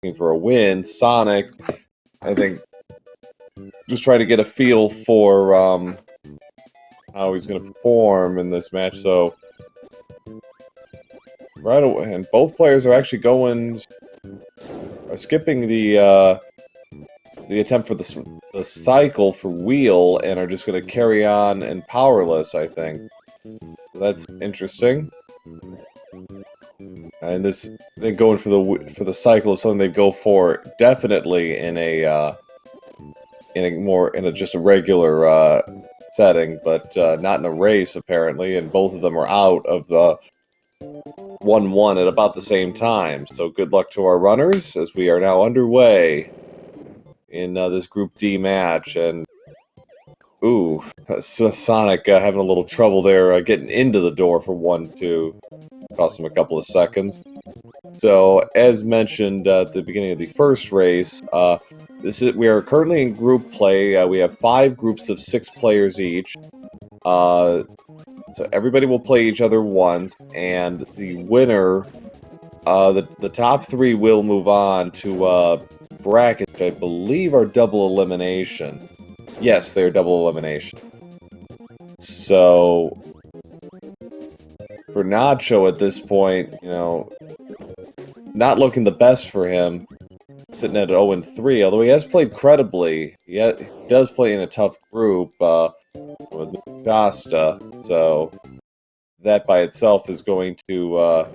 looking for a win. Sonic, I think, just try to get a feel for how he's going to perform in this match. So right away, and both players are actually skipping the attempt for the cycle for wheel and are just going to carry on and powerless, I think. That's interesting. And this, I think, going for the cycle is something they go for definitely in a just a regular setting, but not in a race apparently. And both of them are out of the 1-1 at about the same time. So good luck to our runners as we are now underway in this Group D match. And ooh, Sonic having a little trouble there getting into the door for 1-2. Cost him a couple of seconds. So, as mentioned at the beginning of the first race, we are currently in group play. We have 5 groups of 6 players each. So everybody will play each other once, and the winner, the top 3 will move on to brackets, which I believe are double elimination. Yes, they're double elimination. So for Nacho at this point, you know, not looking the best for him, sitting at 0-3, although he has played credibly. He does play in a tough group with Shasta, so that by itself is going to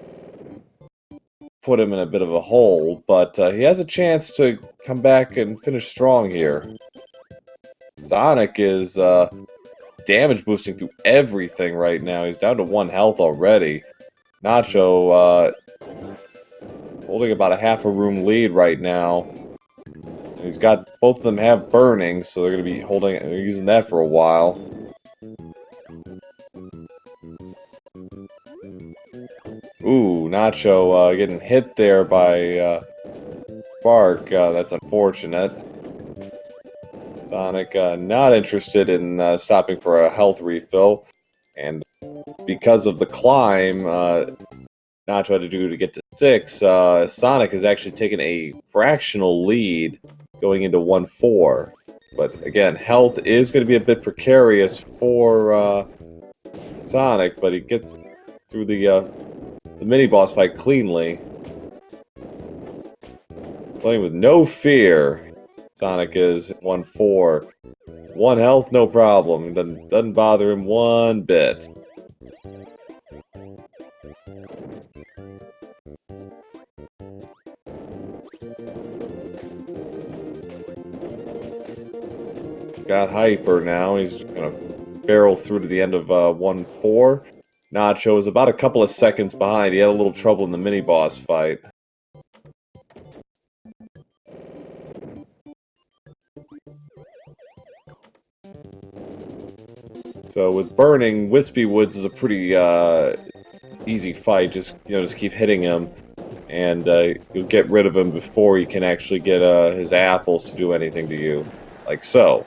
put him in a bit of a hole, but he has a chance to come back and finish strong here. Sonic is damage boosting through everything right now. He's down to 1 health already. Nacho holding about a half a room lead right now. And he's got, both of them have burning, so they're going to be they're using that for a while. Ooh, Nacho getting hit there by Spark. That's unfortunate. Sonic not interested in stopping for a health refill, and because of the climb Nacho had to do to get to 6, Sonic has actually taken a fractional lead going into 1-4. But again, health is going to be a bit precarious for Sonic, but he gets through the mini-boss fight cleanly. Playing with no fear. Sonic is 1-4. 1 health, no problem. Doesn't bother him one bit. Got Hyper now. He's going to barrel through to the end of 1-4. Nacho is about a couple of seconds behind. He had a little trouble in the mini-boss fight. So with burning, Wispy Woods is a pretty easy fight. Just keep hitting him, and you'll get rid of him before he can actually get his apples to do anything to you, like so.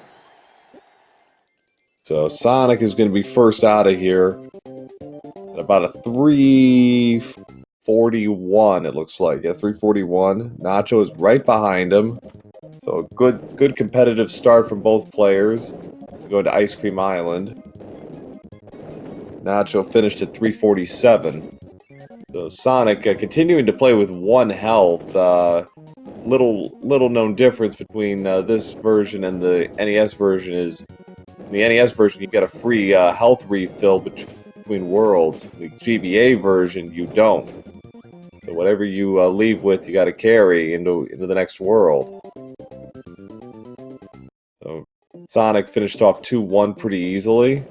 So Sonic is going to be first out of here at about a 3:41. It looks like, yeah, 3:41. Nacho is right behind him. So good competitive start from both players. Going to Ice Cream Island. Nacho finished at 3:47. So Sonic continuing to play with 1 health. Little known difference between this version and the NES version is, in the NES version you get a free health refill between worlds. The GBA version you don't. So whatever you leave with, you got to carry into the next world. So Sonic finished off 2-1 pretty easily.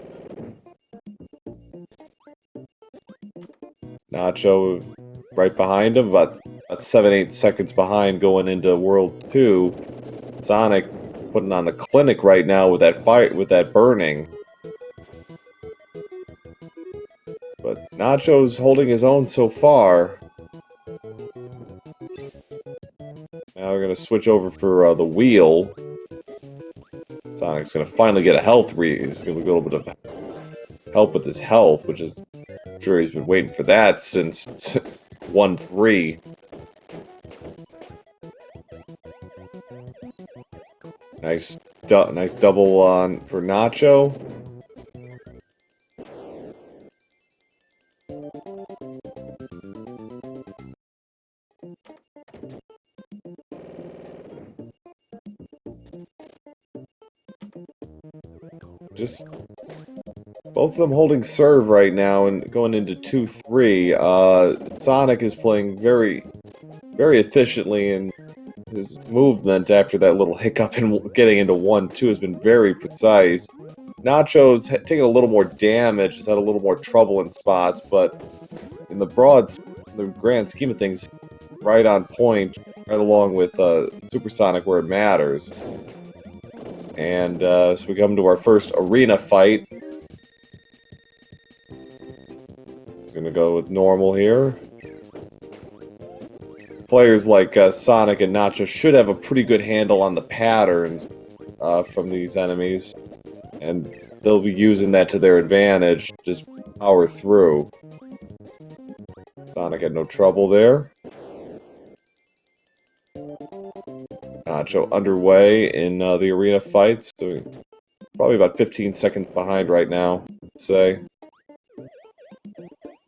Nacho right behind him, about 7-8 seconds behind going into World 2. Sonic putting on the clinic right now with that fight, with that burning. But Nacho's holding his own so far. Now we're going to switch over for the wheel. Sonic's going to finally get a health he's going to get a little bit of help with his health, which is, I'm sure he's been waiting for that since 1-3. Nice double on for Nacho. Just both of them holding serve right now and going into 2-3. Sonic is playing very, very efficiently, and his movement after that little hiccup and getting into 1-2 has been very precise. Nacho's taken a little more damage, has had a little more trouble in spots, but in the grand scheme of things, right on point, right along with Supersonic where it matters. And so we come to our first arena fight. Gonna go with normal here. Players like Sonic and Nacho should have a pretty good handle on the patterns from these enemies, and they'll be using that to their advantage. Just power through. Sonic had no trouble there. Nacho underway in the arena fights, so probably about 15 seconds behind right now, I'd say.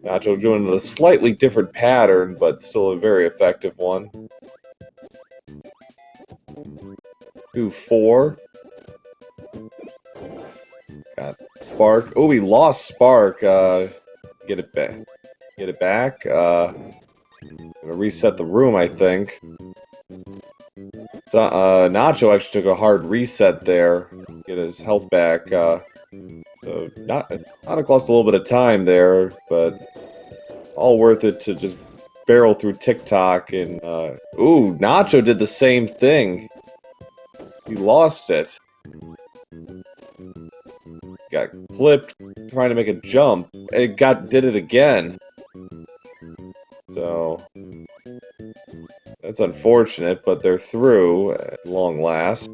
Nacho doing a slightly different pattern, but still a very effective one. 2-4. Got Spark. Oh, he lost Spark. Get it back. Get it back. Gonna reset the room, I think. So, Nacho actually took a hard reset there. Get his health back. So not cost a little bit of time there, but all worth it to just barrel through TikTok. And ooh, Nacho did the same thing. He lost it. Got clipped trying to make a jump. It did it again. So that's unfortunate, but they're through at long last.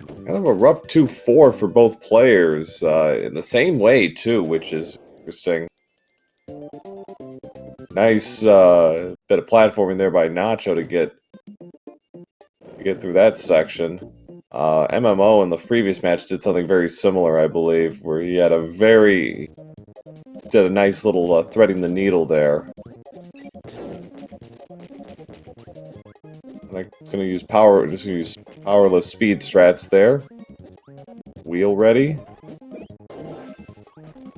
Kind of a rough 2-4 for both players in the same way too, which is interesting. Nice bit of platforming there by Nacho to get through that section. MMO in the previous match did something very similar, I believe, where he had did a nice little threading the needle there. I'm just gonna use powerless speed strats there. Wheel ready.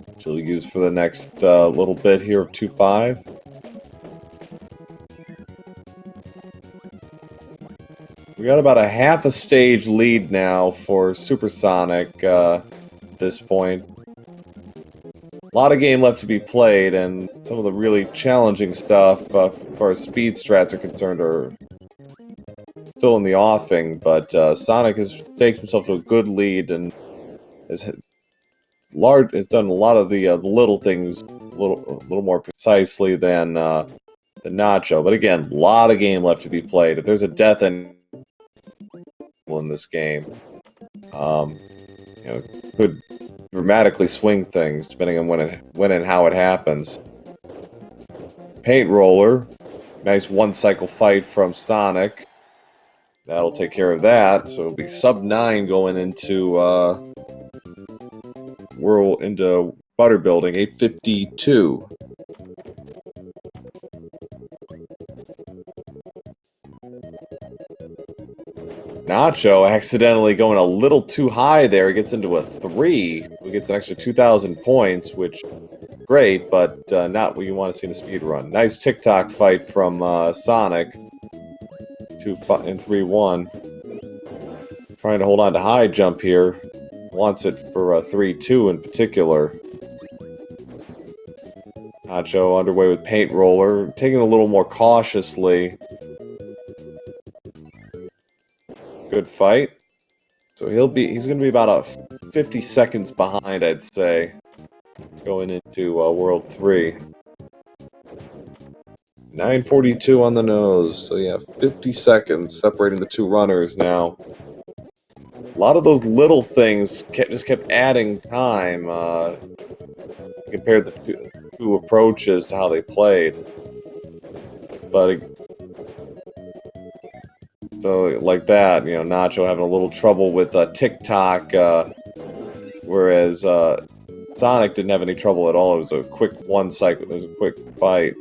Which we'll use for the next little bit here of 2-5. We got about a half a stage lead now for Supersonic at this point. A lot of game left to be played, and some of the really challenging stuff, as far as speed strats are concerned, are still in the offing. But Sonic has taken himself to a good lead and has done a lot of the little things a little more precisely than Nacho. But again, a lot of game left to be played. If there's a death in this game, could dramatically swing things depending on when and how it happens. Paint roller, nice one-cycle fight from Sonic. That'll take care of that. So it'll be sub-9 going into Butter Building, 852. Nacho accidentally going a little too high there. He gets into a 3. He gets an extra 2,000 points, which great, but not what you want to see in a speedrun. Nice TikTok fight from Sonic. 3-1. Trying to hold on to high jump here. Wants it for 3-2 in particular. Nacho underway with paint roller, taking it a little more cautiously. Good fight. So he's going to be about 50 seconds behind, I'd say, going into World 3. 9:42 on the nose. So yeah, 50 seconds separating the two runners now. A lot of those little things just kept adding time compared the two approaches to how they played. But So, like that, you know, Nacho having a little trouble with TikTok, whereas Sonic didn't have any trouble at all. It was a quick one cycle, it was a quick fight.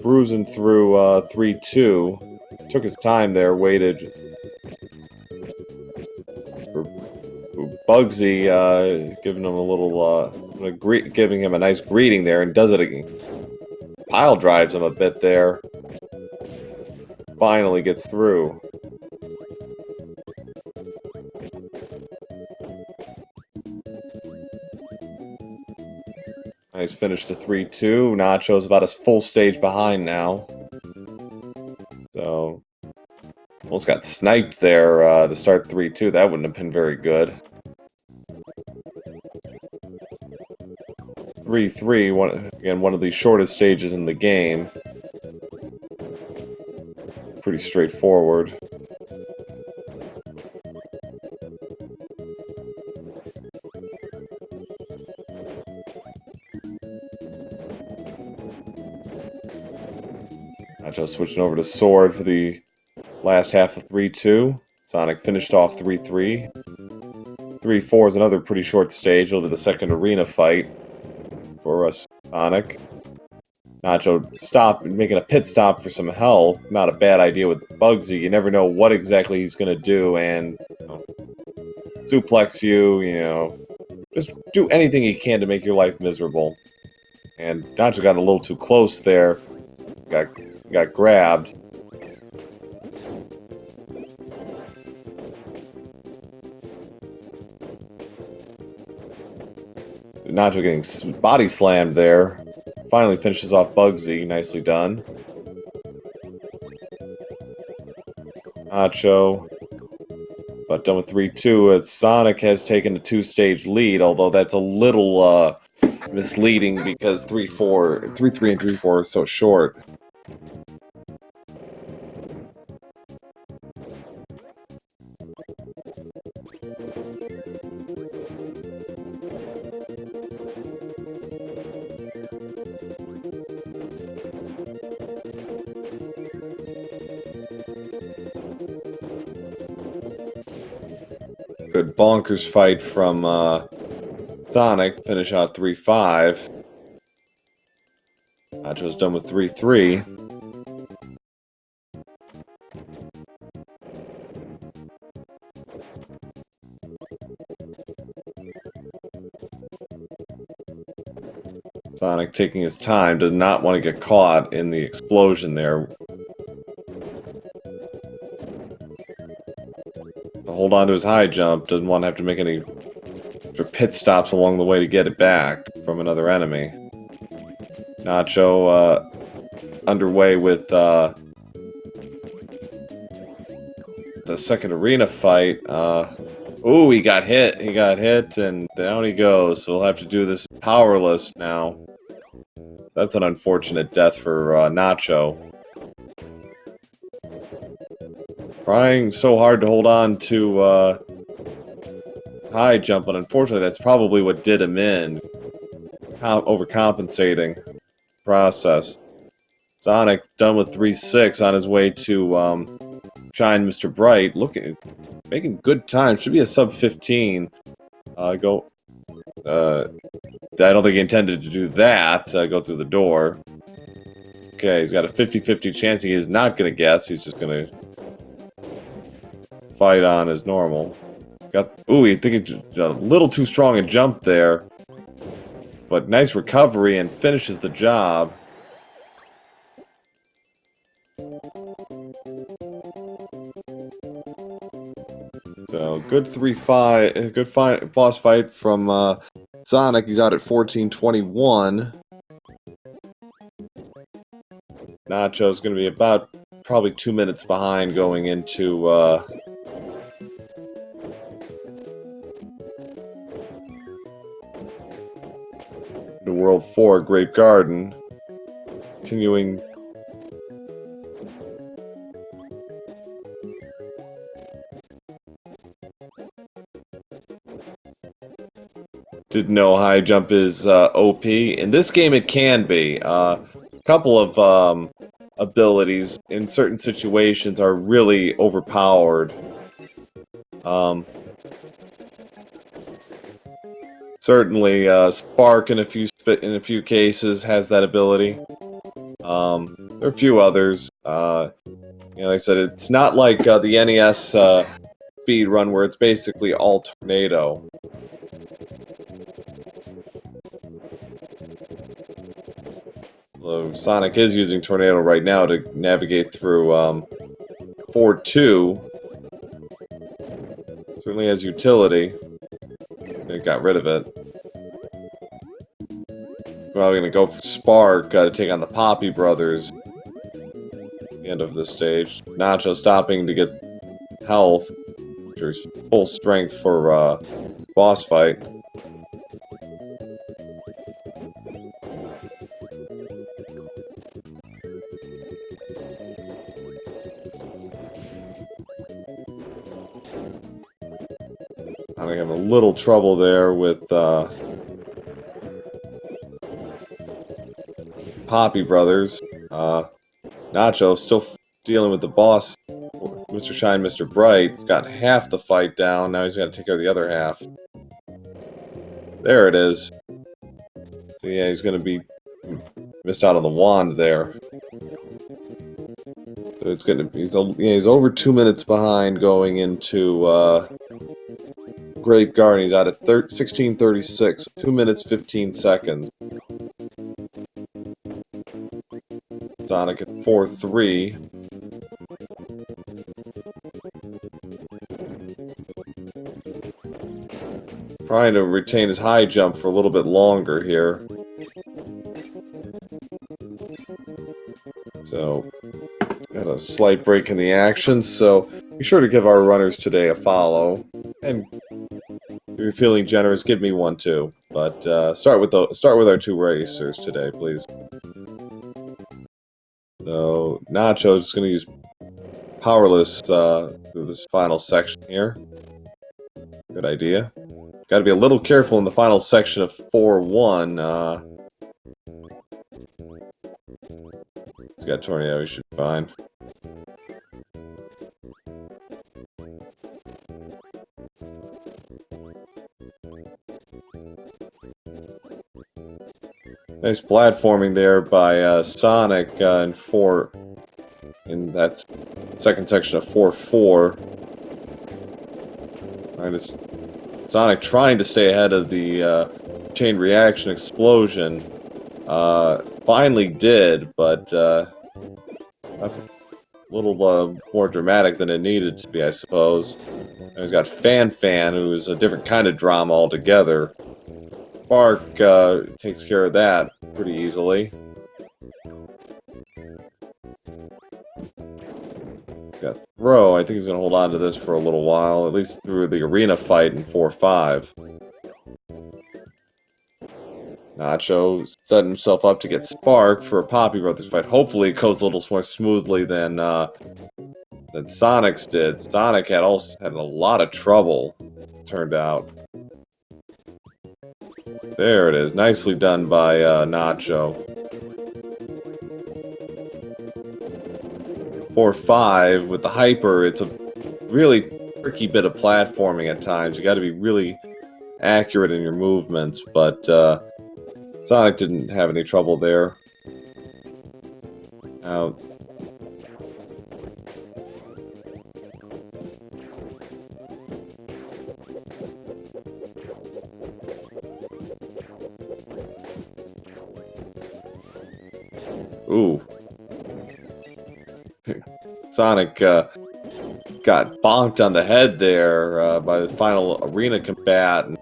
Bruising through 3-2. Took his time there, waited for Bugsy, giving him a little, giving him a nice greeting there, and does it again. Pile drives him a bit there. Finally gets through. Nice finish to 3-2. Nacho's about a full stage behind now. So, almost got sniped there to start 3-2. That wouldn't have been very good. 3-3, again, one of the shortest stages in the game. Pretty straightforward. Nacho switching over to Sword for the last half of 3-2. Sonic finished off 3-3. 3-4 is another pretty short stage. It'll be the second arena fight for us, Sonic. Nacho making a pit stop for some health. Not a bad idea with Bugsy. You never know what exactly he's going to do, and suplex you, you know. Just do anything he can to make your life miserable. And Nacho got a little too close there. Got grabbed. Nacho getting body slammed there. Finally finishes off Bugsy. Nicely done. Nacho. But done with 3-2. Sonic has taken a two-stage lead, although that's a little misleading because 3-3 and 3-4 are so short. Good bonkers fight from Sonic. Finish out 3-5. Nacho's done with 3-3. Sonic taking his time, does not want to get caught in the explosion there. Hold on to his high jump, doesn't want to have to make any pit stops along the way to get it back from another enemy. Nacho underway with the second arena fight. Ooh, he got hit. He got hit, and down he goes. So we'll have to do this powerless now. That's an unfortunate death for Nacho. Trying so hard to hold on to high jump, but unfortunately that's probably what did him in. Overcompensating process. Sonic done with 3-6 on his way to Shine Mr. Bright. Making good time. Should be a sub 15. I don't think he intended to do that. Go through the door. Okay, he's got a 50-50 chance. He is not going to guess. He's just going to fight on as normal. Ooh, he think it's a little too strong a jump there. But nice recovery and finishes the job. So, good 3-5, good boss fight from Sonic. He's out at 14-21. Nacho's going to be about probably 2 minutes behind going into the World 4 Grape Garden. Continuing. Didn't know high jump is OP. In this game, it can be. A couple of abilities in certain situations are really overpowered. Certainly, Spark in a few cases has that ability. There are a few others. Like I said, it's not like the NES speedrun where it's basically all tornado. Although Sonic is using tornado right now to navigate through 4-2. Certainly has utility. It got rid of it. Probably gonna go for Spark to take on the Poppy Brothers. The end of this stage. Nacho stopping to get health. There's full strength for boss fight. I'm having a little trouble there with Poppy Brothers. Nacho still dealing with the boss, Mr. Shine, Mr. Bright. He's got half the fight down. Now he's got to take care of the other half. There it is. So yeah, he's going to be missed out on the wand there. So it's going to he's over 2 minutes behind going into Grape Garden. He's out at 16:36, 2 minutes 15 seconds. Sonic at 4-3. Trying to retain his high jump for a little bit longer here. So, got a slight break in the action, so be sure to give our runners today a follow. And if you're feeling generous, give me one too. But start with our two racers today, please. So Nacho's just going to use Powerless through this final section here. Good idea. Got to be a little careful in the final section of 4-1. He's got Tornado, he should be fine. Nice platforming there by Sonic in that second section of 4-4. Sonic trying to stay ahead of the chain reaction explosion. Finally did, but a little more dramatic than it needed to be, I suppose. And he's got Fan, who's a different kind of drama altogether. Spark takes care of that pretty easily. Got Throw. I think he's going to hold on to this for a little while, at least through the arena fight in 4-5. Nacho set himself up to get Spark for a Poppy Brothers fight. Hopefully it goes a little more smoothly than Sonic's did. Sonic had a lot of trouble, it turned out. There it is. Nicely done by Nacho. 4-5 with the hyper. It's a really tricky bit of platforming at times. You got to be really accurate in your movements, but Sonic didn't have any trouble there. Now, ooh. Sonic got bonked on the head there by the final arena combatant.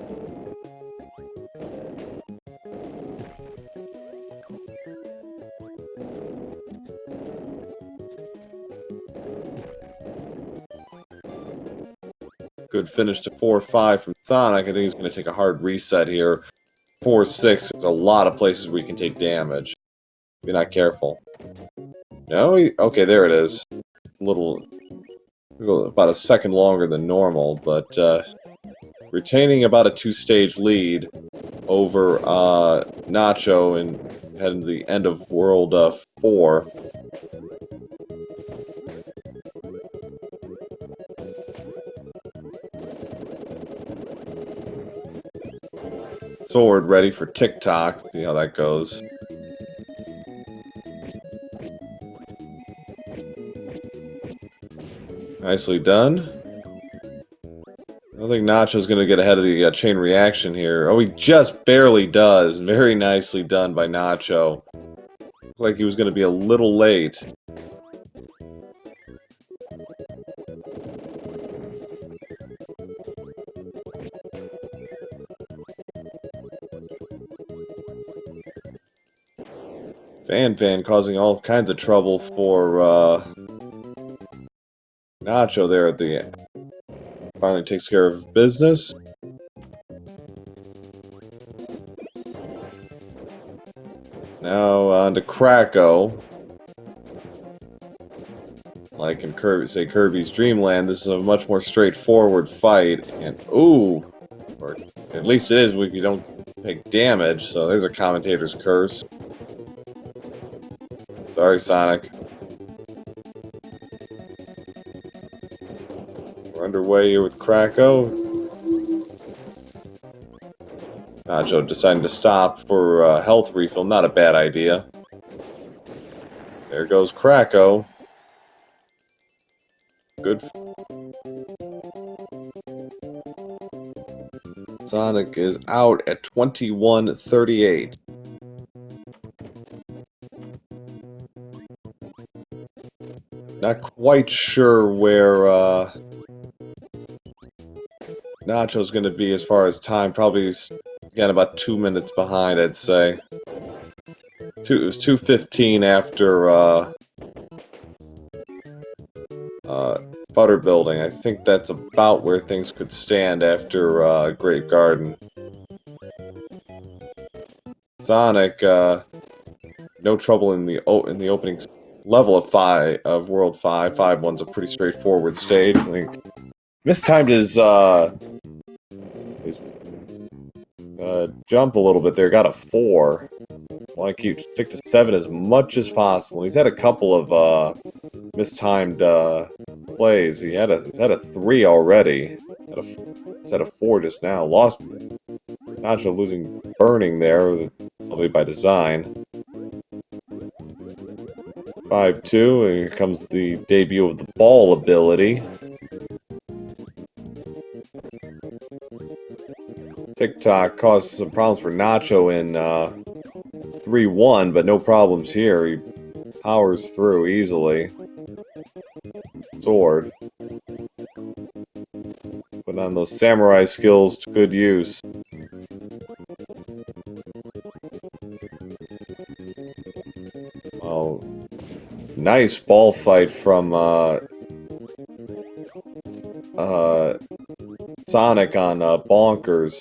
Good finish to 4-5 from Sonic. I think he's going to take a hard reset here. 4-6, there's a lot of places where you can take damage. If you're not careful. No? Okay, there it is. About a second longer than normal, but retaining about a 2-stage lead over Nacho and heading to the end of World 4. Sword ready for TikTok. See how that goes. Nicely done. I don't think Nacho's going to get ahead of the chain reaction here. Oh, he just barely does. Very nicely done by Nacho. Looked like he was going to be a little late. Fan causing all kinds of trouble for Nacho there at the end. Finally takes care of business. Now on to Kracko. Like in Kirby's Dreamland, this is a much more straightforward fight. And ooh, or at least it is if you don't take damage. So there's a commentator's curse. Sorry, Sonic. We're underway here with Kracko. Nacho deciding to stop for health refill. Not a bad idea. There goes Kracko. Good. Sonic is out at 21:38. Not quite sure where Nacho's going to be as far as time. Probably, again, about 2 minutes behind, I'd say. It was 2:15 after Butter Building. I think that's about where things could stand after Great Garden. Sonic, no trouble in the opening level of World 5. 5-1's a pretty straightforward stage. I think mistimed his jump a little bit there. Got a 4. Want to stick to 7 as much as possible. He's had a couple of mistimed plays. He's had a 3 already. He's had a 4 just now. Lost. Nacho losing burning there, probably by design. 5-2, and here comes the debut of the ball ability. TikTok caused some problems for Nacho in 3-1, but no problems here. He powers through easily. Sword. Putting on those samurai skills to good use. Oh, nice ball fight from Sonic on Bonkers.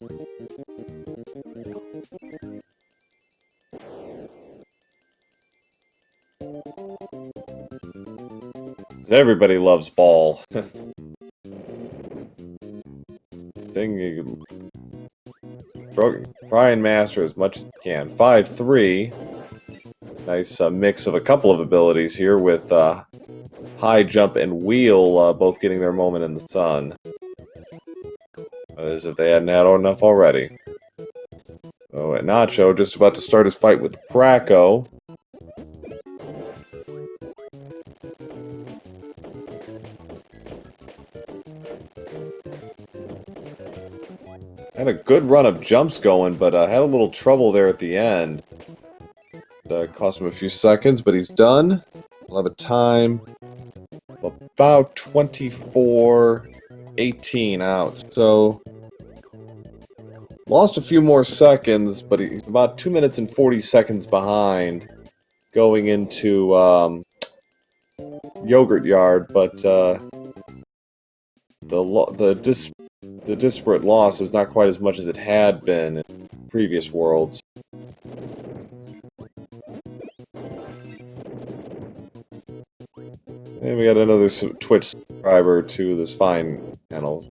Everybody loves ball. Thing you try and master as much as you can. 5-3. Nice mix of a couple of abilities here with high jump and wheel both getting their moment in the sun. As if they hadn't had enough already. Oh, and Nacho just about to start his fight with Kracko. Had a good run of jumps going, but had a little trouble there at the end. Cost him a few seconds, but he's done. We'll have a time of about 24:18 out. So, lost a few more seconds, but he's about 2 minutes and 40 seconds behind going into Yogurt Yard, but the disparate loss is not quite as much as it had been in previous worlds. And we got another Twitch subscriber to this fine channel.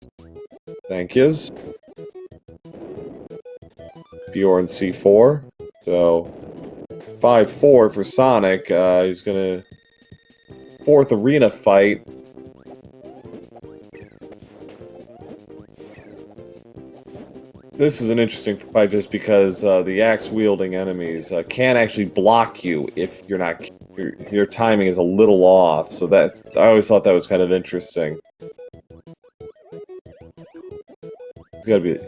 Thank yous. Bjorn C4. So, 5-4 for Sonic. He's gonna... 4th arena fight. this is an interesting fight just because the axe-wielding enemies can actually block you if you're not... Your timing is a little off, so that... I always thought that was kind of interesting. You gotta be...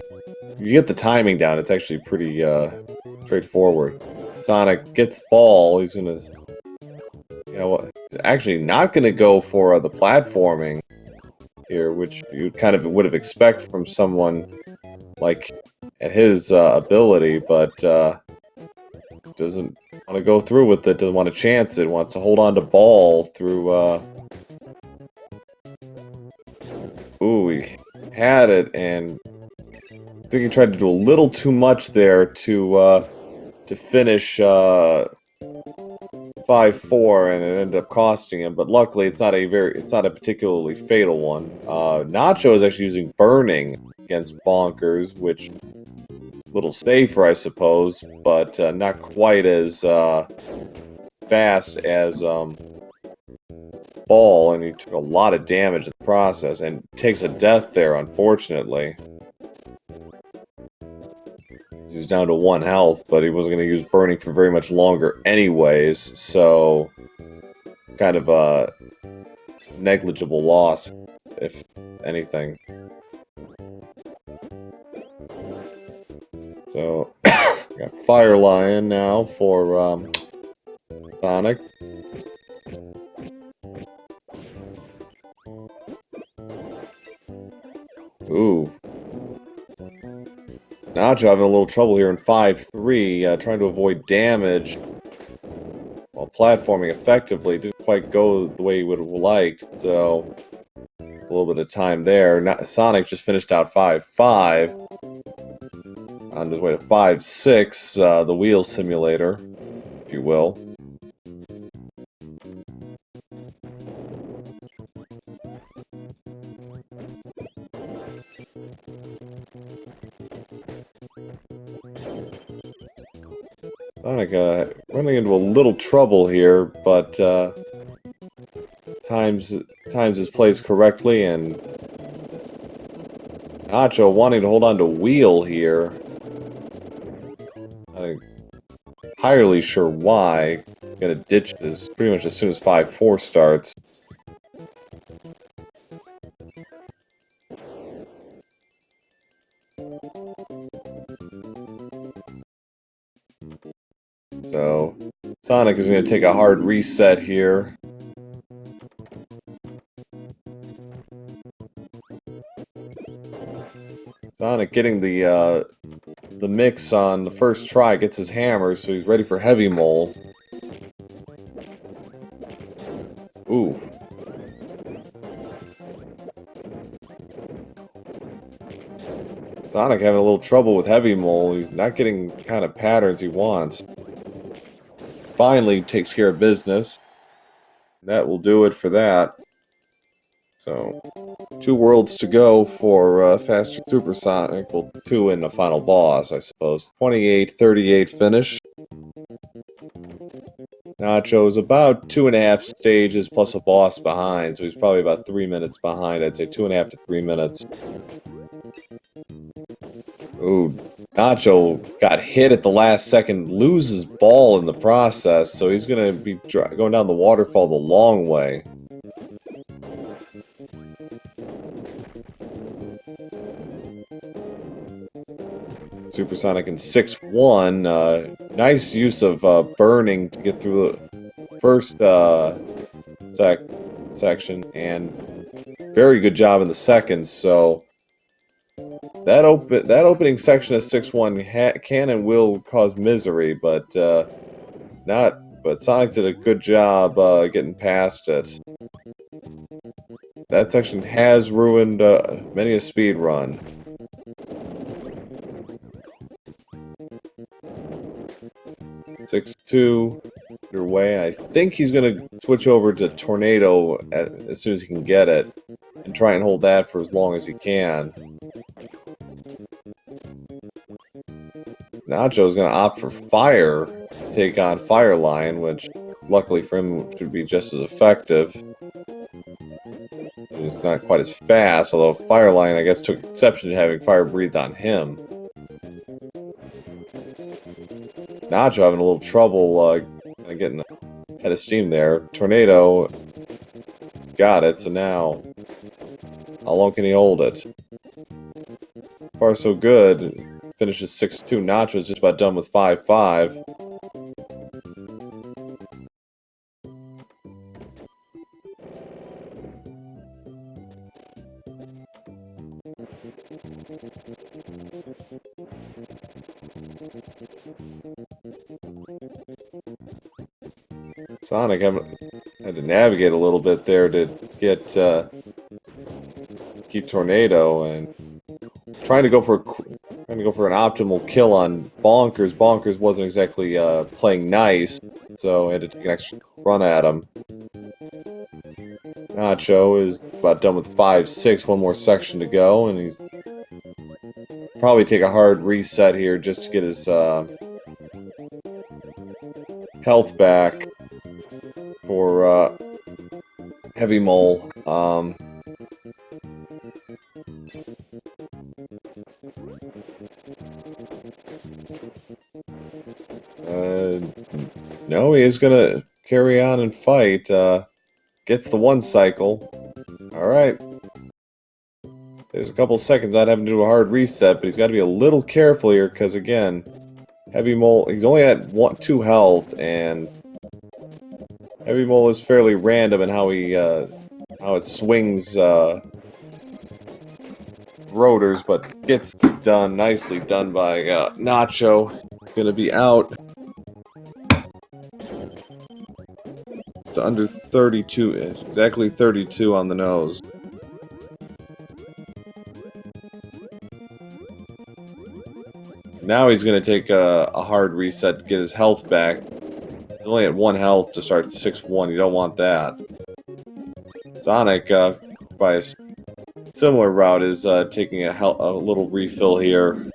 You get the timing down, it's actually pretty straightforward. Sonic gets the ball, he's gonna... You know what? Actually not gonna go for the platforming here, which you kind of would have expected from someone like at his ability, but doesn't want to go through with it, doesn't want to chance it, wants to hold on to ball through ooh, he had it, and I think he tried to do a little too much there to finish 5-4, and it ended up costing him. But luckily, it's not a particularly fatal one. Nacho is actually using burning against Bonkers, which little safer, I suppose, but not quite as fast as Ball, and he took a lot of damage in the process, and takes a death there, unfortunately. He was down to 1 health, but he wasn't going to use burning for very much longer anyways, so kind of a negligible loss, if anything. So, got Fire Lion now for Sonic. Ooh. Nacho having a little trouble here in 5-3, trying to avoid damage while platforming effectively. Didn't quite go the way he would have liked, so a little bit of time there. Sonic just finished out 5-5. On his way to 5-6, the wheel simulator, if you will. Sonic running into a little trouble here, but times his plays correctly, and Nacho wanting to hold on to wheel here. Not entirely sure why. Gonna ditch this pretty much as soon as 5-4 starts. So, Sonic is going to take a hard reset here. Sonic getting the mix on the first try, gets his hammer, so he's ready for Heavy Mole. Ooh. Sonic having a little trouble with Heavy Mole. He's not getting the kind of patterns he wants. Finally takes care of business. That will do it for that. So, 2 worlds to go for FasterSuperSonic. Well, 2 in the final boss, I suppose. 28-38 finish. Nacho is about 2.5 stages plus a boss behind, so he's probably about 3 minutes behind. I'd say 2.5 to 3 minutes. Ooh, Nacho got hit at the last second, loses ball in the process, so he's going to be going down the waterfall the long way. Supersonic in 6-1. Nice use of burning to get through the first section, and very good job in the second, so... That opening section of 6-1 can and will cause misery, but Sonic did a good job getting past it. That section has ruined many a speed run. Six-2 underway. I think he's gonna switch over to Tornado as soon as he can get it, and try and hold that for as long as he can. Nacho is going to opt for Fire, take on Fire Lion, which luckily for him should be just as effective. It's not quite as fast, although Fire Lion, I guess, took exception to having fire breathed on him. Nacho having a little trouble getting head of steam there. Tornado got it, so now how long can he hold it? Far so good. Finishes 6-2. Nacho's just about done with 5-5. Sonic had to navigate a little bit there to get keep Tornado and trying to go for an optimal kill on Bonkers. Bonkers wasn't exactly playing nice, so I had to take an extra run at him. Nacho is about done with 5-6. One more section to go, and he's probably take a hard reset here just to get his health back for Heavy Mole. No, he is gonna carry on and fight. Gets the one cycle. Alright. There's a couple seconds I'd have to do a hard reset, but he's got to be a little careful here, because again, Heavy Mole, he's only at 2 health, and Heavy Mole is fairly random in how he, how it swings, rotors, but gets done, nicely done by, Nacho. Gonna be out to under 32, exactly 32 on the nose. Now he's going to take a hard reset to get his health back. He's only at 1 health to start 6-1. You don't want that. Sonic, by a similar route, is taking a little refill here.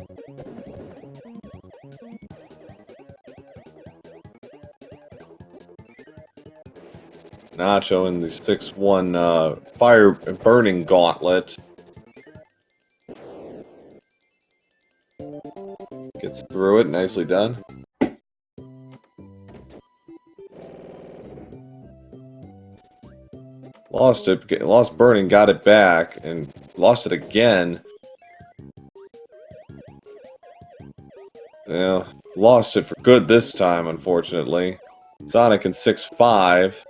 Nacho in the 6-1 fire burning gauntlet. Gets through it, nicely done. Lost it, lost burning, got it back, and lost it again. Yeah, lost it for good this time, unfortunately. Sonic in 6-5.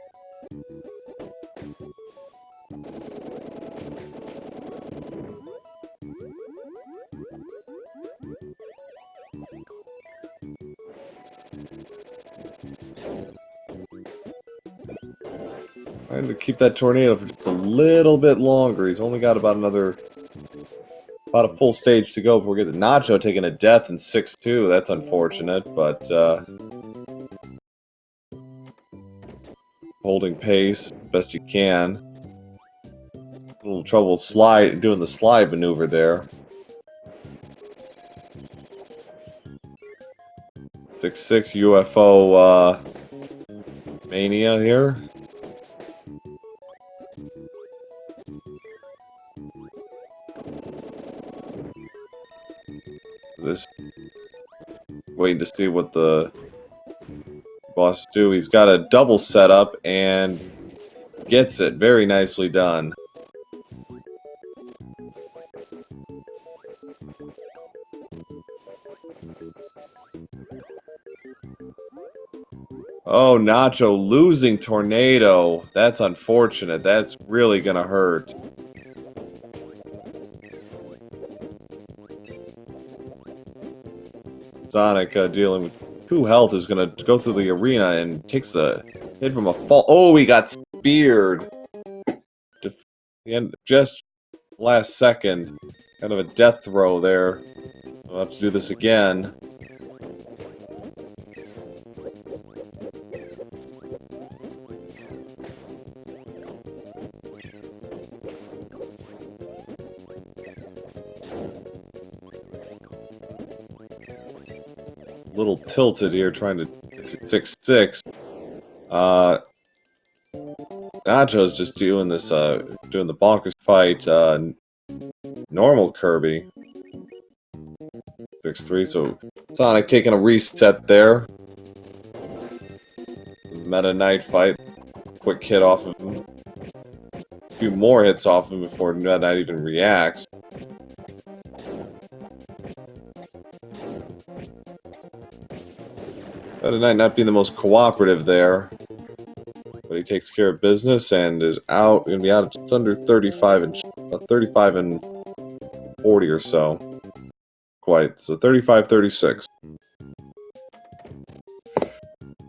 Trying to keep that tornado for just a little bit longer. He's only got about a full stage to go before we get the Nacho taking a death in 6-2. That's unfortunate, but holding pace best you can. A little trouble doing the slide maneuver there. 6-6 UFO mania here. This waiting to see what the boss do. He's got a double setup and gets it. Very nicely done. Oh, Nacho losing Tornado. That's unfortunate. That's really gonna hurt. Sonic dealing with 2 health is going to go through the arena and takes a hit from a fall. Oh, he got speared. Just last second. Kind of a death throw there. We'll have to do this again. Little tilted here, trying to 6-6. Nacho's just doing this, doing the bonkers fight. Normal Kirby 6-3. So Sonic taking a reset there. Meta Knight fight. Quick hit off of him. A few more hits off him before Meta Knight even reacts. Meta Knight not being the most cooperative there. But he takes care of business and is out. Going to be out just under 35 and 40 or so. Quite. So 35-36.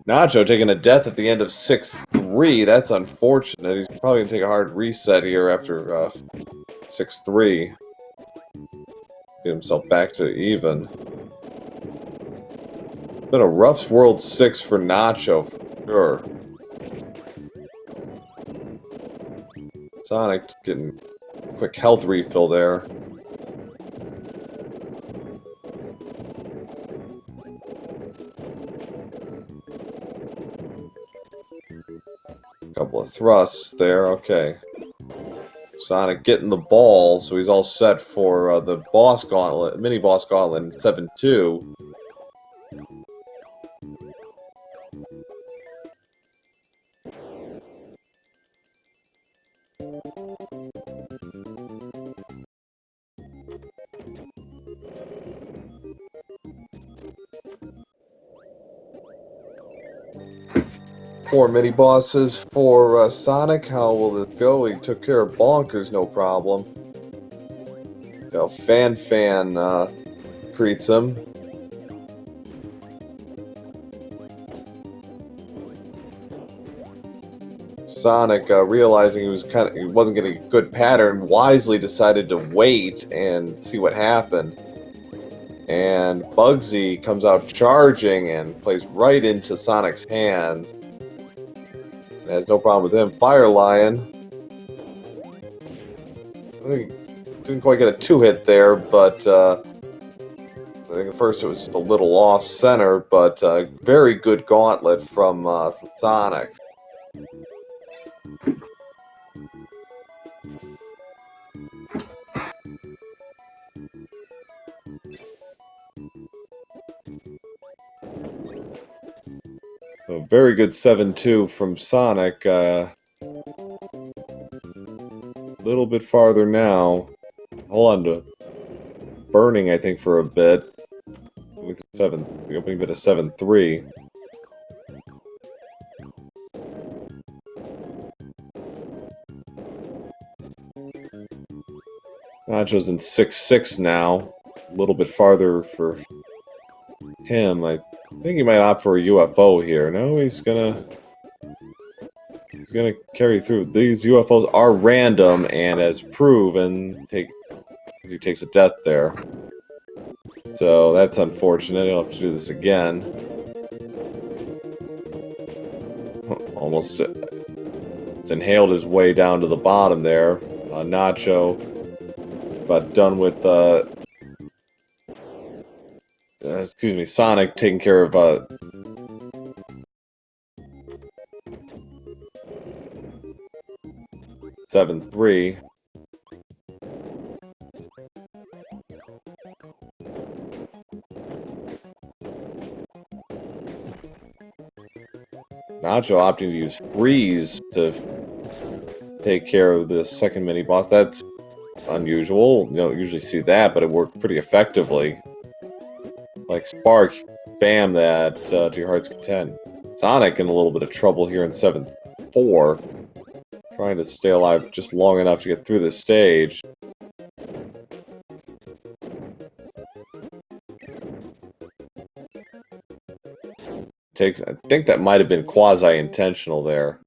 Nacho taking a death at the end of 6-3. That's unfortunate. He's probably going to take a hard reset here after 6-3. Get himself back to even. Been a rough World 6 for Nacho, for sure. Sonic getting a quick health refill there. Couple of thrusts there, okay. Sonic getting the ball, so he's all set for the boss gauntlet, mini boss gauntlet in 7-2. Four mini bosses for Sonic. How will this go? He took care of Bonkers, no problem. You know, Fan treats him. Sonic, realizing he wasn't getting a good pattern, wisely decided to wait and see what happened. And Bugsy comes out charging and plays right into Sonic's hands. Has no problem with him. Fire Lion. I think didn't quite get a 2-hit there, but I think at first it was just a little off center, but very good gauntlet from Sonic. A very good 7-2 from Sonic. Little bit farther now. Hold on to burning, I think, for a bit. With the opening bit of 7-3. Nacho's in 6-6 now. A little bit farther for him. I think he might opt for a UFO here. No, he's gonna carry through. These UFOs are random, and as proven, he takes a death there. So that's unfortunate. He'll have to do this again. Almost inhaled his way down to the bottom there. Nacho about done with excuse me, Sonic taking care of 7-3. Nacho opting to use Freeze to take care of the second mini boss. That's unusual. You don't usually see that, but it worked pretty effectively. Like Spark, bam that to your heart's content. Sonic in a little bit of trouble here in 7-4. Trying to stay alive just long enough to get through this stage. I think that might have been quasi-intentional there.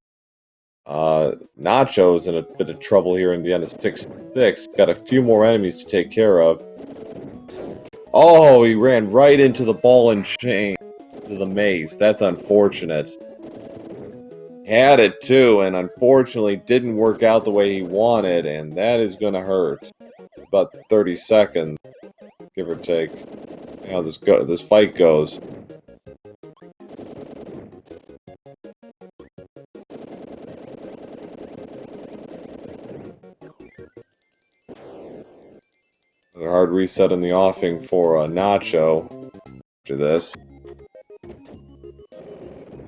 Nacho's in a bit of trouble here in the end of 6-6. Got a few more enemies to take care of. Oh, he ran right into the ball and chain. To the maze. That's unfortunate. Had it too, and unfortunately didn't work out the way he wanted, and that is going to hurt. About 30 seconds, give or take. You know how this fight goes. Another hard reset in the offing for Nacho. after this.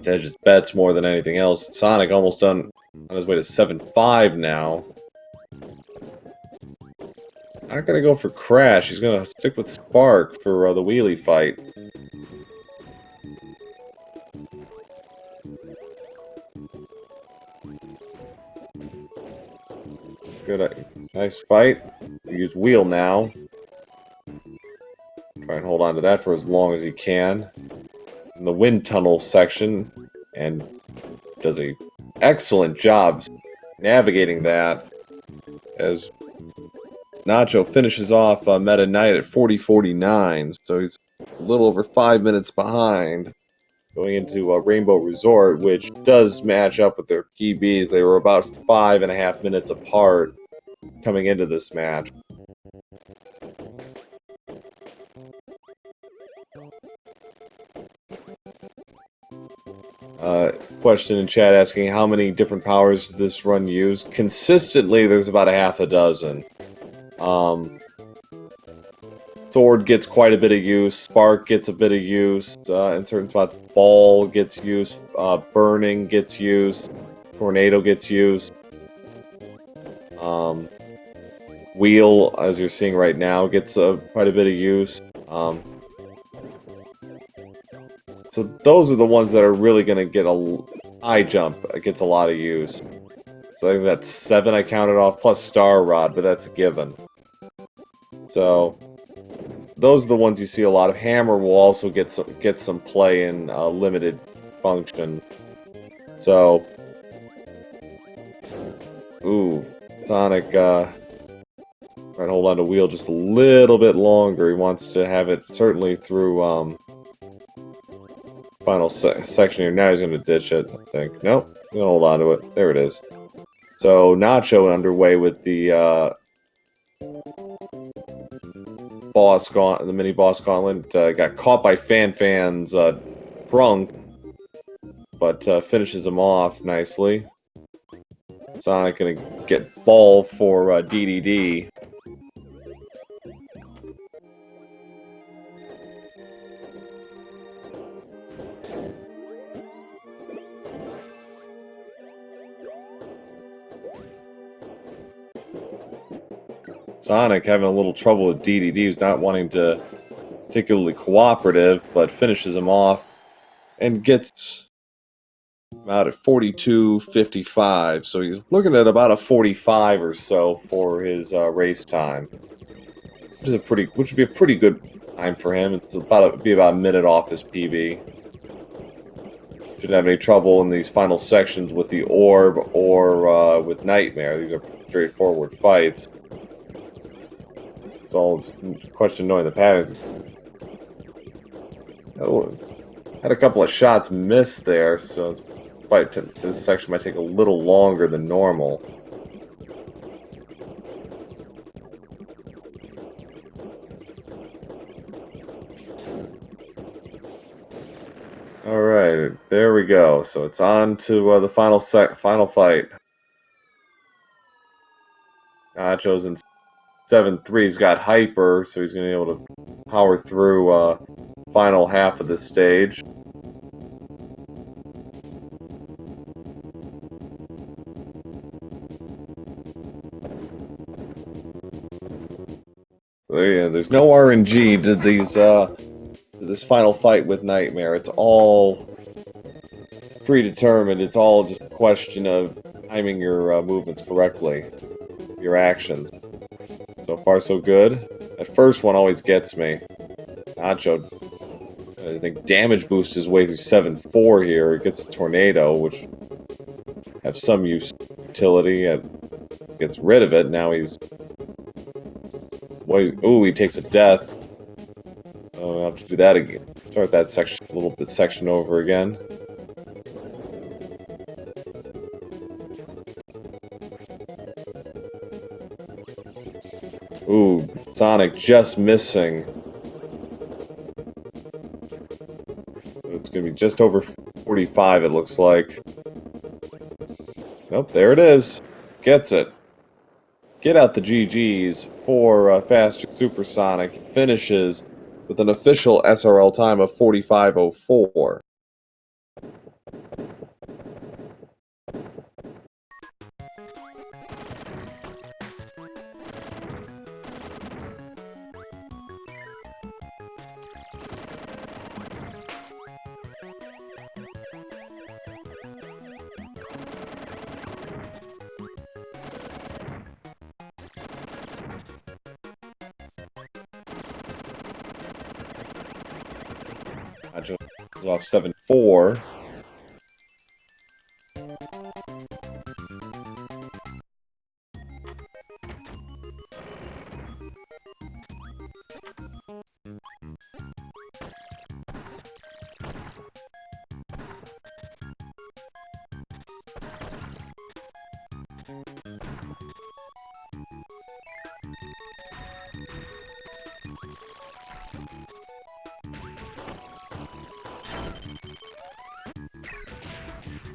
Hedges bets more than anything else. Sonic almost done on his way to 7-5 now. Not gonna go for Crash. He's gonna stick with Spark for the wheelie fight. Good, nice fight. Use wheel now. Try and hold on to that for as long as he can. In the wind tunnel section, and does a excellent job navigating that as Nacho finishes off Meta Knight at 40:49, so he's a little over 5 minutes behind. Going into Rainbow Resort, which does match up with their PBs. They were about 5.5 minutes apart coming into this match. Question in chat asking how many different powers does this run use? Consistently, there's about a half a dozen. Sword gets quite a bit of use. Spark gets a bit of use in certain spots. Ball gets use. Burning gets use. Tornado gets use. Wheel, as you're seeing right now, gets quite a bit of use. So those are the ones that are really going to get a high jump. It gets a lot of use. So I think that's 7 I counted off, plus Star Rod, but that's a given. So those are the ones you see a lot of. Hammer will also get some play in limited function. So, ooh, Sonic, try and hold on to wheel just a little bit longer. He wants to have it certainly through final section here. Now he's going to ditch it, I think. Nope, he's going to hold on to it. There it is. So Nacho underway with the the mini boss gauntlet. Got caught by Fan's trunk, but finishes him off nicely. Sonic gonna get ball for DDD. Sonic having a little trouble with DDD. He's not wanting to particularly cooperative, but finishes him off and gets him out at 42:55. So he's looking at about a 45 or so for his race time, which would be a pretty good time for him. It's about a minute off his PB. Shouldn't have any trouble in these final sections with the orb or with Nightmare. These are straightforward fights. It's all just a question of knowing the patterns. Oh, had a couple of shots missed there, so this section might take a little longer than normal. Alright, there we go. So it's on to the final fight. Nacho's in 7-3. He's got hyper, so he's going to be able to power through final half of the stage. There's no RNG to this final fight with Nightmare. It's all predetermined. It's all just a question of timing your movements correctly, your actions. So far, so good. That first one always gets me. Nacho, I think, damage boost his way through 7-4 here. It gets a tornado, which have some utility. It gets rid of it. Now he's... Ooh, he takes a death. Oh, I'll have to do that again. Start that section over again. Ooh, Sonic just missing. It's going to be just over 45, it looks like. Nope, there it is. Gets it. Get out the GGs for FasterSuperSonic. Finishes with an official SRL time of 45:04. Nacho is off 7-4.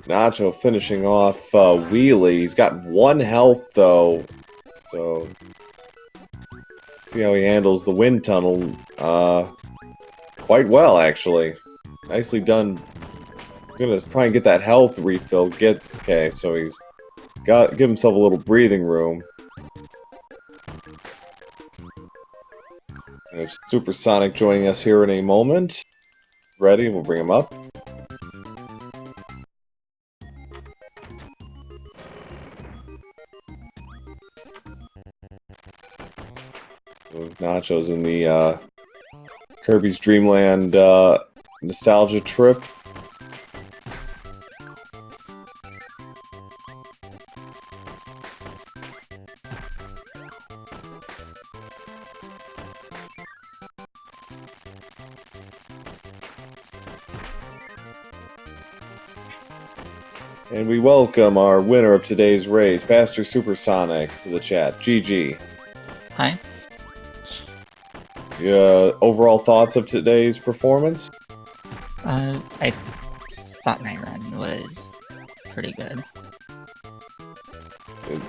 Nacho finishing off Wheelie. He's got 1 health though, so see how he handles the wind tunnel. Quite well actually. Nicely done. I'm gonna try and get that health refill. Okay, so he's give himself a little breathing room. We have Supersonic joining us here in a moment. Ready? We'll bring him up. Nacho's in the Kirby's Dream Land nostalgia trip. And we welcome our winner of today's race, FasterSuperSonic, to the chat. GG. Hi. Overall thoughts of today's performance? I thought my run was pretty good. It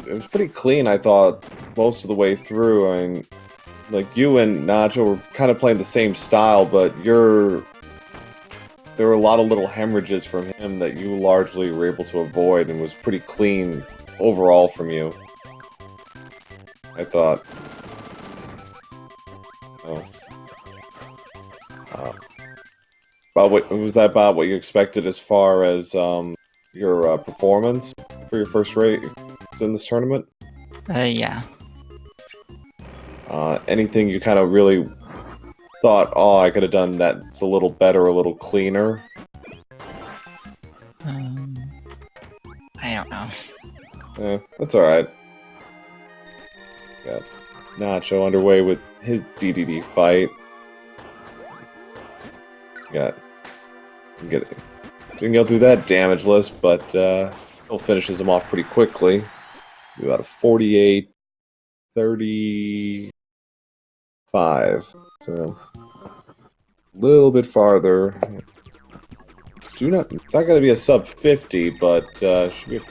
was pretty clean, I thought, most of the way through. I mean, like, you and Nacho were kind of playing the same style, but there were a lot of little hemorrhages from him that you largely were able to avoid, and was pretty clean overall from you, I thought. Oh. Was that about what you expected as far as your performance for your first race in this tournament? Yeah. Anything you kind of really thought, oh, I could have done that a little better, a little cleaner? I don't know. That's alright. Got Nacho underway with his DDD fight. Didn't go through that damage list, but still finishes him off pretty quickly. About a 48-35. So a little bit farther. It's not going to be a sub 50, but should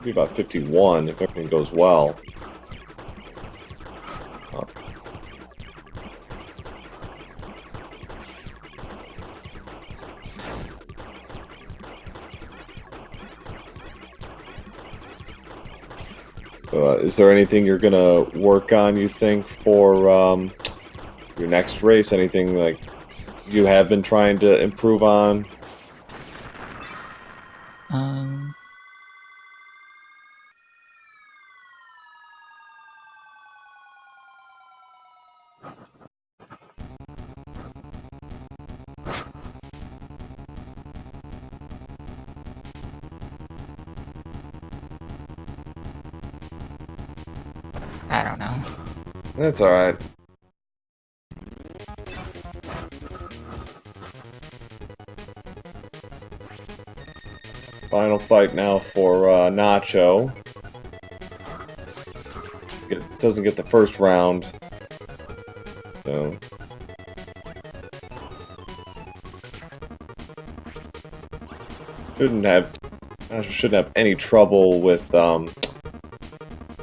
be about 51 if everything goes well. Is there anything you're gonna work on, you think, for your next race? Anything like you have been trying to improve on? I don't know. That's alright. Final fight now for Nacho. Doesn't get the first round. So shouldn't have any trouble with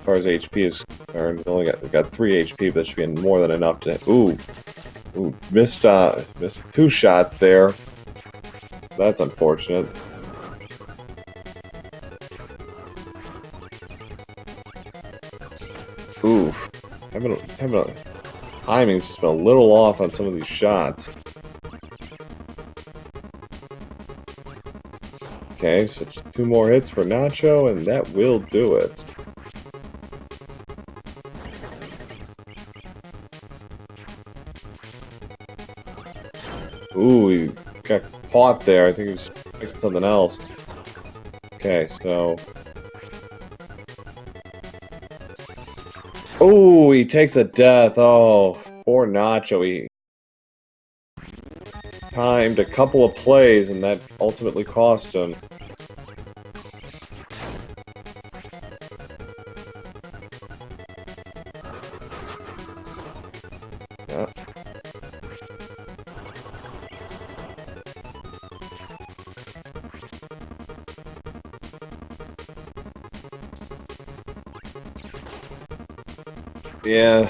far as HP is concerned. It's only got 3 HP, but that should be more than enough to... Ooh, missed 2 shots there. That's unfortunate. Ooh, having a timing's just been a little off on some of these shots. Okay, so just 2 more hits for Nacho, and that will do it. Ooh, he got caught there. I think he was fixing something else. Okay, so... Oh, he takes a death. Oh, poor Nacho. He timed a couple of plays, and that ultimately cost him. Yeah. Yeah,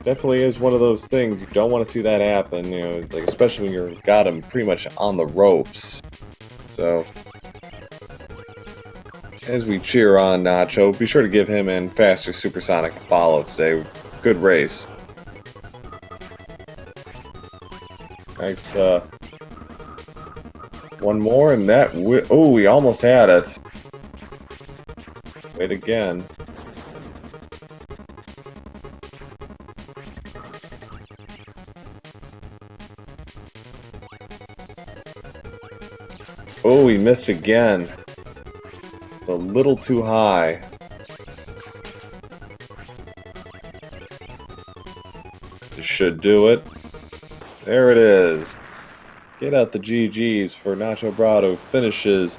definitely is one of those things. You don't want to see that happen, you know, like especially when you've got him pretty much on the ropes. So, as we cheer on Nacho, be sure to give him and FasterSuperSonic a follow today. Good race. Nice, one more, and that... Oh, we almost had it. Wait again. Oh, he missed again. It's a little too high. This should do it. There it is. Get out the GGs for NachoBrado. Finishes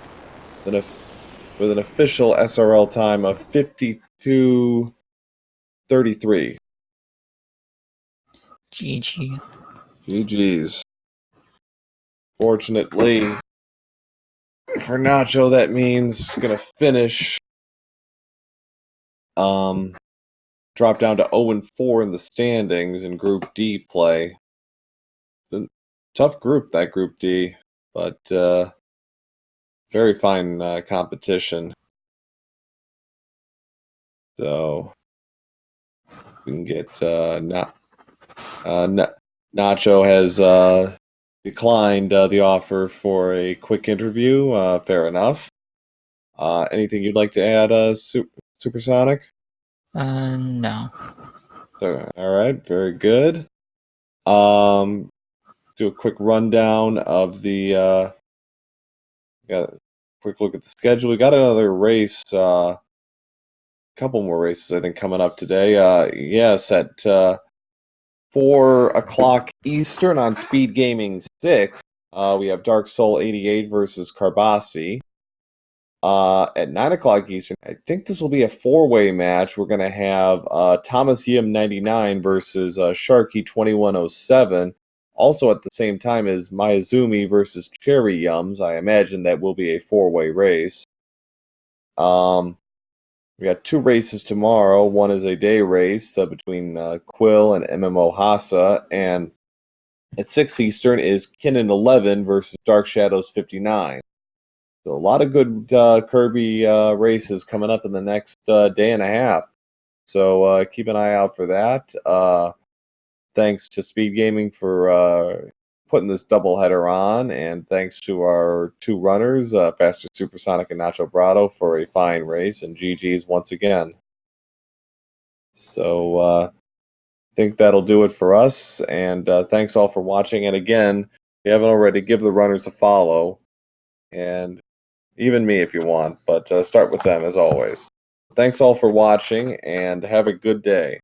with an official SRL time of 52:33. GG. GGs. Fortunately for Nacho, that means gonna finish. Drop down to 0-4 in the standings in Group D play. Tough group, that Group D, but very fine competition. So we can get Nacho has declined the offer for a quick interview. Fair enough. Anything you'd like to add, Supersonic? No. So, all right, very good. Do a quick rundown of the. Got a quick look at the schedule. We got another race. Couple more races, I think, coming up today. Yes, at 4 o'clock Eastern on SpeedGaming 6. We have Dark Soul 88 versus Carbasi. At 9 o'clock Eastern, I think this will be a 4-way match. We're going to have Thomas Yim 99 versus Sharky 2107. Also at the same time as Mayazumi versus Cherry Yums. I imagine that will be a 4-way race. We got 2 races tomorrow. One is a day race between Quill and MMO Hasa. And at 6 Eastern is Kinnan 11 versus Dark Shadows 59. So a lot of good Kirby races coming up in the next day and a half. So keep an eye out for that. Thanks to SpeedGaming for putting this doubleheader on, and thanks to our 2 runners, FasterSuperSonic and NachoBrado, for a fine race, and GG's once again. So I think that'll do it for us, and thanks all for watching. And again, if you haven't already, give the runners a follow, and even me if you want, but start with them as always. Thanks all for watching, and have a good day.